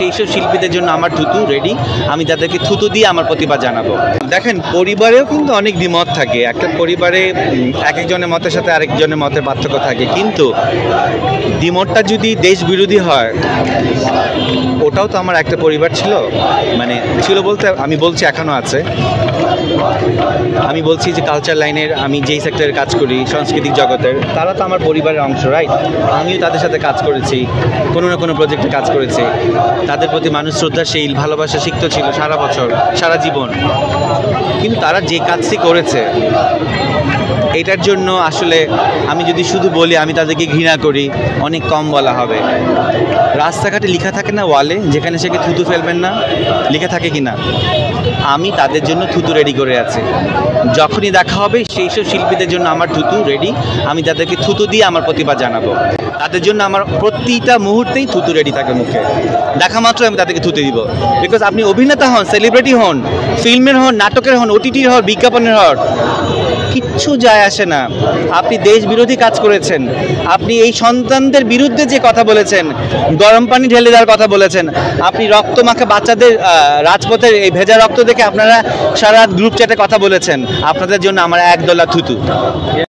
সেই সব শিল্পীদের জন্য আমার থুতু রেডি। আমি তাদেরকে থুতু দিয়ে আমার প্রতিবাদ জানাবো। দেখেন, পরিবারেও কিন্তু অনেক দ্বিমত থাকে। একটা পরিবারে এক একজনের মতের সাথে আরেকজনের মতের পার্থক্য থাকে, কিন্তু দ্বিমতটা যদি দেশ বিরোধী হয়, ওটাও তো আমার একটা পরিবার ছিল। মানে ছিল বলতে আমি বলছি এখনও আছে। আমি বলছি যে কালচার লাইনের, আমি যেই সেক্টরে কাজ করি, সাংস্কৃতিক জগতের, তারা তো আমার পরিবারের অংশ, রাইট? আমিও তাদের সাথে কাজ করেছি, কোনো না কোনো প্রজেক্টে কাজ করেছি। তাদের প্রতি মানুষ শ্রদ্ধাশীল, ভালোবাসা শিখতে ছিল সারা বছর, সারা জীবন। কিন্তু তারা যে কাজটি করেছে, এটার জন্য আসলে আমি যদি শুধু বলি আমি তাদেরকে ঘৃণা করি, অনেক কম বলা হবে। রাস্তাঘাটে লেখা থাকে না ওয়ালে, যেখানে সেখানে থুতু ফেলবেন না, লেখা থাকে কি না? আমি তাদের জন্য থুতু রেডি করে আছি। যখনই দেখা হবে সেই সব শিল্পীদের জন্য আমার থুতু রেডি। আমি তাদেরকে থুতু দিয়ে আমার প্রতিবাদ জানাবো। তাদের জন্য আমার প্রতিটা মুহূর্তেই থুতু রেডি থাকে মুখে। দেখা মাত্র আমি তাদেরকে থুতু দিব। বিকজ আপনি অভিনেতা হন, সেলিব্রিটি হন, ফিল্মের হন, নাটকের হন, ওটিটির হন, বিজ্ঞাপনের হন, কিচ্ছু যায় আসে না। আপনি দেশ বিরোধী কাজ করেছেন, আপনি এই সন্তানদের বিরুদ্ধে যে কথা বলেছেন, গরম পানি ঢেলে দেওয়ার কথা বলেছেন, আপনি রক্ত মাখা বাচ্চাদের রাজপথের এই ভেজা রক্ত দেখে আপনারা সারা গ্রুপ চ্যাটে কথা বলেছেন। আপনাদের জন্য আমার একদলা থুতু।